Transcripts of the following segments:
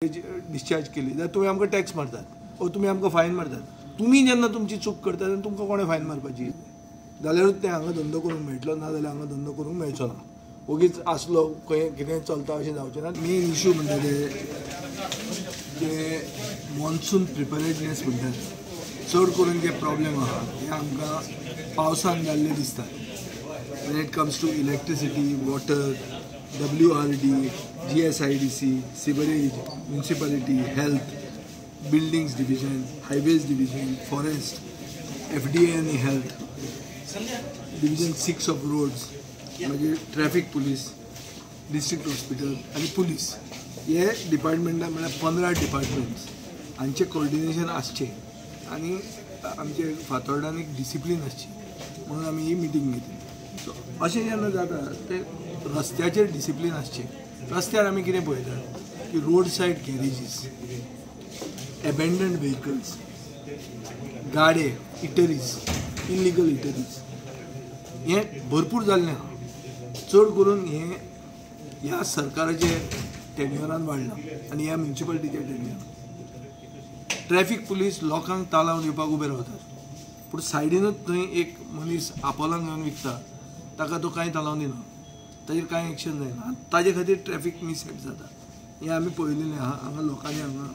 Discharge केली जाल्यार तुमी आमकां टॅक्स मारतात ओ तुमी आमकां फायन मारतात। तुमी जेन्ना तुमची चूक करतात तेन्ना तुमकां कोणें फायन मारपाची जाल्यारूच तें हांगा धंदो करूंक मेळटलो, नाजाल्यार हांगा धंदो करूंक मेळचो ना। ओगीच आसलो खंय कितें चलता अशें जावचें ना। मेन इश्यू म्हणटा ते मॉन्सून प्रिपेरेडनेस म्हणटात चड करून जे प्रॉब्लेम आहा ते आमकां पावसान जाल्ले दिसतात। when it comes to electricity, water, WRD, GSIDC, sewerage, municipality, health, buildings division, highways division, forest, FDA and health, division 6 of roads, traffic police, district hospital and police. हे डिपार्टमेंटा म्हळ्यार 15 डिपार्टमेंट्स हांचे कोऑर्डिनेशन आसचे आनी आमचे फातोर्डान एक डिसिप्लीन आसची म्हणून आमी ही मिटींग घेतली। सो अशें जेन्ना जाता ते रस्त्याचेर डिसिप्लीन आसचे। रस्त्यार आमी कितें पळयतात की रोड सायड गॅरेजीस, एबेंडन्ड व्हेकल्स, गाडे, इटरीज, इल्लिगल इटरीज हे भरपूर जाल्लें आहा। चड करून हे ह्या सरकाराचे टेन्युअरान वाडला आनी ह्या म्युनिसिपालिटीच्या टेन्युअरान। ट्रॅफिक पुलीस लोकांक तालाव दिवपाक उबे रावतात पूण सायडीनूच थंय एक मनीस आपोलांक घेवन विकता ताका तो कांय तालाव दिना, ताजेर कांय एक्शन जायना, ताजे खातीर ट्रॅफिक मिसहॅप जाता। हें आमी पळयलेलें आहा। हांगा लोकांनी हांगा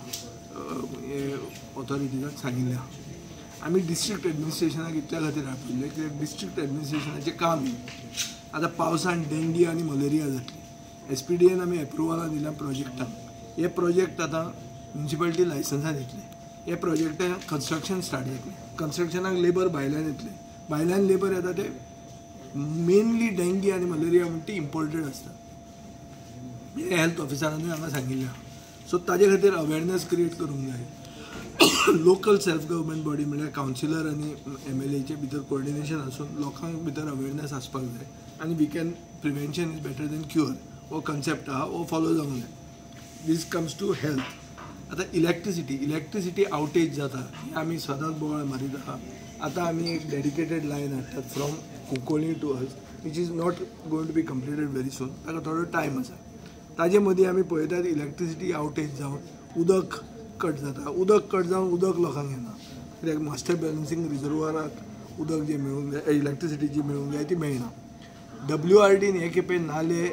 ऑथॉरिटीजांक सांगिल्लें आहा। आमी डिस्ट्रिक्ट एडमिनिस्ट्रेशनाक इतल्या खातीर आपयल्लें कित्याक डिस्ट्रिक्ट एडमिनिस्ट्रेशनाचें काम आतां पावसान डेंगी आनी मलेरिया जातली। SPDAन आमी एप्रुवलां दिल्या प्रोजेक्टाक। हे प्रोजेक्ट आतां म्युनिसिपालिटी लायसन्सान येतले। हे प्रोजेक्टान कन्स्ट्रक्शन स्टार्ट जातलें। कन्स्ट्रक्शनाक लेबर भायल्यान येतले। भायल्यान लेबर येता ते मेनली डेंगी आनी मलेरिया म्हणटा ती इम्पोर्टेड आसता। हे हेल्थ ऑफिसरांनी हांगा सांगिल्लें आहा। सो ताजे खातीर अवेरनेस क्रिएट करूंक जाय। लोकल सेल्फ गव्हर्मेंट बॉडी म्हळ्यार कावन्सिलर आनी MLAचे भितर कोऑर्डिनेशन आसून लोकांक भितर अवेरनेस आसपाक जाय आनी we can prevention is better than cure हो कन्सेप्ट आहा हो फॉलो जावंक जाय। This comes to health. आतां इलेक्ट्रिसिटी आउटेज जाता हें आमी सदांच बोवाळ मारीत आहा। आतां आमी एक डेडिकेटेड लायन हाडटात फ्रॉम कुंकोळी टू अस which is not going to be completed very soon, ताका थोडो टायम आसा। ताजे मदीं आमी पळयतात इलेक्ट्रिसिटी आउटेज जावन उदक कट जाता। उदक कट जावन उदक लोकांक येना कित्याक मास्टर बॅलन्सिंग रिजर्वाराक उदक जें मेळूंक जाय, इलेक्ट्रिसिटी जी मेळूंक जाय ती मेळना। WRDन हे खेपे नाले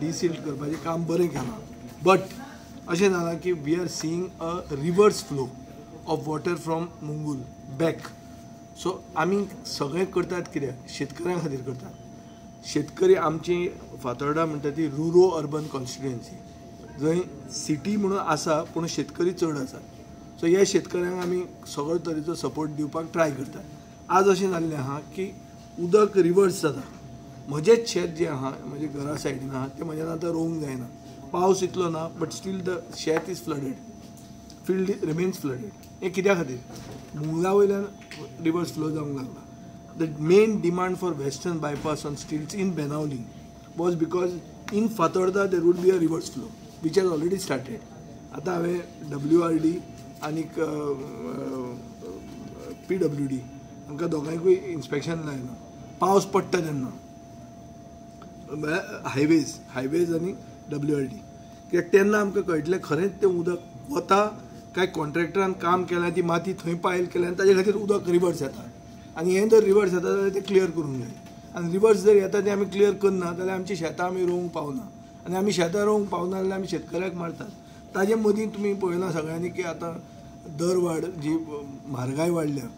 डिसिल्ट करपाचें काम बरें केलां, बट अशें जालां की we are seeing a reverse flow of water from Mungul back. So आमी सगळें करतात कित्याक शेतकऱ्यां खातीर करतात। शेतकरी आमची फातोर्डा म्हणटा ती रुरो अर्बन कॉन्स्टिट्युएन्सी, जंय सिटी म्हणून आसा पूण शेतकरी चड आसा। सो ह्या शेतकऱ्यांक आमी सगळे तरेचो सपोर्ट दिवपाक ट्राय करतात। आज अशें जाल्लें आहा की उदक रिवर्स जाता। म्हजेंच शेत जें आहा म्हजे घरा सायडीन आहा तें म्हज्यान आतां रोवंक जायना। पावस इतलो ना but still the shet is flooded, field remains flooded. हें कित्या खातीर? मुंगा वयल्यान रिवर्स फ्लो जावंक लागला। The main demand for western bypass on stilts in Benaulim was because in Fatorda there would be a reverse flow which has already started. आतां हांवें WRD आनीक PWD हांकां दोगांयकूय इन्स्पेक्शन लायलां। पावस पडटा तेन्ना हायवेज आनी WRD कित्याक तेन्ना आमकां कळटलें खरेंच तें उदक वता काय कॉन्ट्रॅक्टरान काम केलां ती माती थंय पायल केल्या आनी ताजे खातीर उदक रिवर्स येता आनी हें जर रिवर्स येता जाल्यार तें क्लियर करूंक जाय। आनी रिवर्स जर येता तें आमी क्लियर करना जाल्यार आमची शेतां आमी रोवंक पावना आनी आमी शेतां रोवंक पावना जाल्यार आमी शेतकऱ्याक मारतात। ताजे मदीं तुमी पळयलां सगळ्यांनी की आतां दर वाड जी म्हारगाय वाडल्या,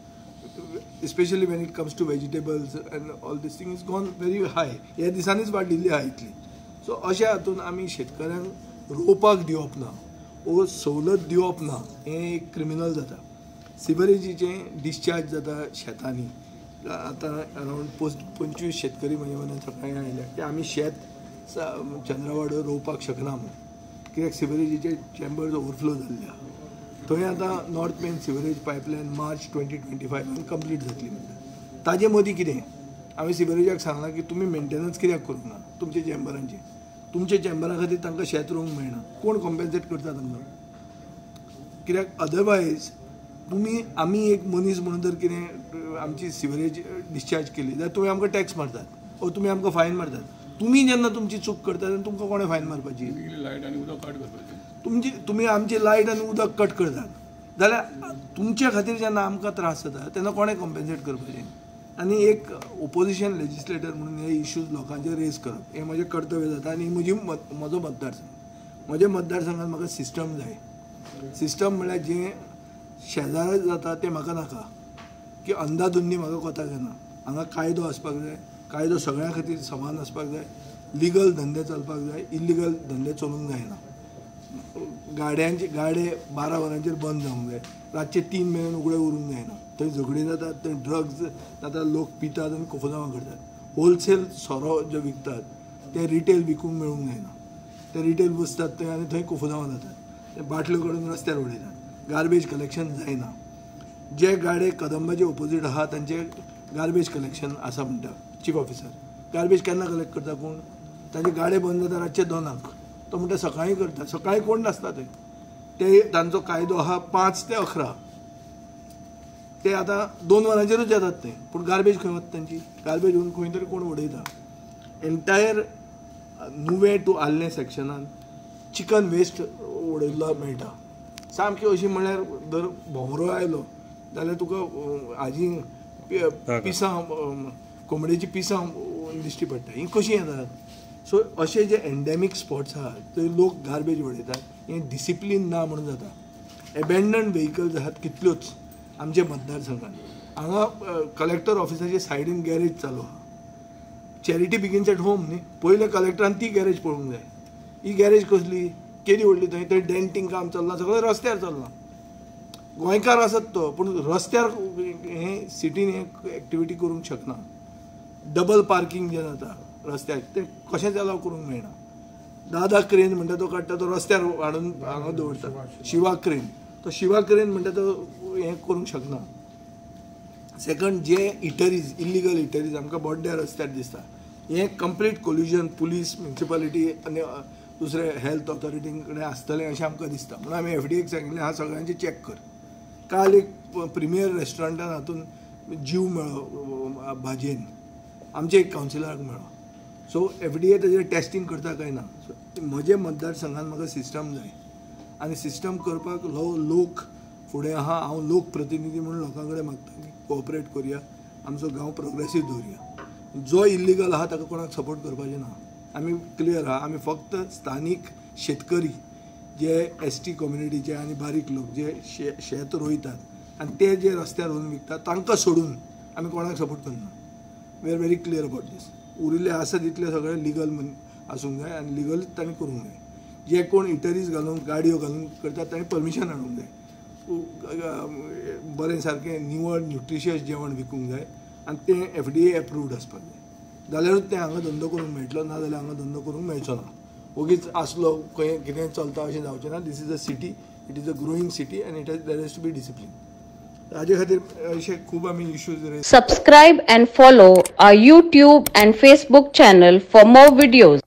especially when it comes to vegetables and all this thing is gone very high. ह्या दिसांनीच वाडिल्ली आहा इतली। सो अशा हातून आमी शेतकऱ्यांक रोवपाक दिवप ना ओ सवलत दिवप ना हें एक क्रिमिनल जाता। सिवरेजीचें डिस्चार्ज जाता शेतांनी। आतां अरावंड 25 शेतकरी म्हजे वांगडा सकाळीं आयल्या की आमी शेत चंद्रवाडो रोवपाक शकना म्हणून कित्याक सिवरेजीचे चेंबर्स ओवरफ्लो जाल्ले आहा। थंय आतां north main sewerage pipeline March 2025 complete जातली म्हणटा। ताजे मदीं कितें हांवें सिवरेजाक सांगलां की तुमी मेंटेनन्स कित्याक करूंक ना तुमच्या चेंबरांचे? तुमच्या चेंबरा खातीर तांकां शेत रोवंक मेळना, कोण कॉम्पेन्सेट करता तांकां? कित्याक अदरवायज आमी एक मनीस म्हणून जर कितें आमची सिवरेज डिस्चार्ज केली जाल्यार तुमी आमकां टॅक्स मारतात ओ तुमी आमकां फायन मारतात। तुमी जेन्ना तुमची चूक करतात तेन्ना तुमकां कोणें फायन मारपाची? लायट आनी उदक कट करपाचें। तुमी आमची लायट आनी उदक कट करतात जाल्यार तुमच्या खातीर जेन्ना आमकां त्रास जाता तेन्ना कोणें कॉम्पेन्सेट करपाचें आनी एक ओपोजिशन लेजिस्लेटर म्हणून हे इश्यूज लोकांचे रेज करप हें म्हजें कर्तव्य जाता आनी म्हजो मतदारसंघ म्हज्या मतदारसंघात म्हाका सिस्टम जाय. सिस्टम म्हळ्यार जें शेजाऱ्याक जाता तें म्हाका नाका की अंधाधुंदी म्हाका कोताक येना. हांगा कायदो आसपाक जाय, कायदो सगळ्यां खातीर समान आसपाक जाय, लिगल धंदे चलपाक जाय, इल्लिगल धंदे चलूंक जायना. गाडे 12 वरांचेर बंद जावंक जाय, रातचे 3 मेरेन उगडे उरूंक जायना. थंय झगडीं जातात, थंय ड्रग्स जाता, लोक पितात आनी कोफोनामां करतात. होलसेल सोरो जो विकतात ते रिटेल विकूंक मेळूंक जायना. ते रिटेल बसतात थंय आनी थंय कोफोनामां जातात. ते बाटल्यो काडून रस्त्यार उडयतात. गार्बेज कलेक्शन जायना. जे गाडे कदंबाचे ओपोजीट आहा तांचे गार्बेज कलेक्शन आसा म्हणटा चीफ ऑफिसर. गार्बेज केन्ना कलेक्ट करता कोण? तांचे गाडे बंद जाता रातचे 2 तो म्हणटा सकाळीं करता. सकाळीं कोण नासता ते तांचो कायदो आहा 5 ते 11. ते आतां 2 वरांचेरूच येतात ते. पूण गार्बेज खंय वता तांची? गार्बेज व्हरून खंय तरी कोण उडयता. एंटायर नुवें टू आल्ले सेक्शनान चिकन वेस्ट उडयल्लो मेळटा. सामकी अशी म्हळ्यार जर भोंवरो आयलो जाल्यार तुका हाजी पिसां कोंबडेची पिसां दिश्टी पडटा. ही कशी येतात? सो अशे जे एंडेमीक स्पॉट्स आहात थंय लोक गार्बेज उडयतात. हें डिसिप्लीन ना म्हणून जाता. एबेंडन्ड व्हेकल्स आहात कितल्योच आमच्या मतदारसंघात. हांगा कलेक्टर ऑफिसाच्या सायडीन गॅरेज चालू आहा. चॅरिटी बिगिन्स एट होम न्ही. पयले कलेक्टरान ती गॅरेज पळोवंक जाय. ही गॅरेज कसली केदी व्हडली थंय डेंटिंग काम चल्लां, सगळें रस्त्यार चल्लां. गोंयकार आसत तो पूण रस्त्यार हें सिटीन हें एक्टिविटी करूंक शकना. डबल पार्किंग जें जाता रस्त्यार तें कशेंच अलाव करूंक मेळना. 10 क्रेन म्हणटा तो काडटा तो रस्त्यार हाडून हांगा दवरता. शिवा क्रेन म्हणटा तो हें करूंक शकना. सेकंड जे इटरीज इल्लिगल इटरीज आमकां बोड्ड्या रस्त्यार दिसता हें कंप्लीट कोल्युजन पुलीस म्युनिसिपालिटी आनी दुसरे हेल्थ ऑथॉरिटी कडेन आसतलें अशें आमकां दिसता. म्हणून आमी एफडीएक सांगिल्लें हा सगळ्यांचें चॅक कर. काल एक प्रिमियर रेस्टॉरंटान हातून जीव मेळ्ळो भाजयेन आमच्या एक कावन्सिलराक मेळ्ळो. सो एफडीए ताजेर टेस्टींग करता काय ना. सो म्हज्या मतदारसंघान म्हाका सिस्टम जाय आनी सिस्टम करपाक लोक फुडें आहा. हांव लोक प्रतिनिधी म्हणून लोकां कडेन मागता की कोऑपरेट करुया, आमचो गांव प्रोग्रेसीव दवरुया. जो इल्लिगल आहा ताका कोणाक सपोर्ट करपाचें ना. आमी क्लियर आहा. आमी फक्त स्थानीक शेतकरी जे एसटी कम्युनिटीचे आनी बारीक लोक जे शेत रोयतात आनी ते जे रस्त्यार व्हरून विकतात तांकां सोडून आमी कोणाक सपोर्ट करना. We are very clear about this. उरिल्ले आसा तितले सगळे लिगल आसूंक जाय आनी लिगलीच तांणी करूंक जाय. जे कोण इटरीज घालून गाडयो घालून करतात तांणी परमिशन हाडूंक जाय. बरें सारकें निवळ न्युट्रिशियस जेवण विकूंक जाय आनी तें एफडीए एप्रूव्ड आसपाक जाय. जाल्यारूच तें हांगा धंदो करूंक मेळटलो. ना जाल्यार हांगा धंदो करूंक मेळचो ना. ओगीच आसलो खंय कितें चलता अशें जावचें ना. This is a city, it is a growing city and there has to be discipline. हाजे खातीर अशे खूब आमी issues. Subscribe and follow our YouTube and Facebook channel for more videos.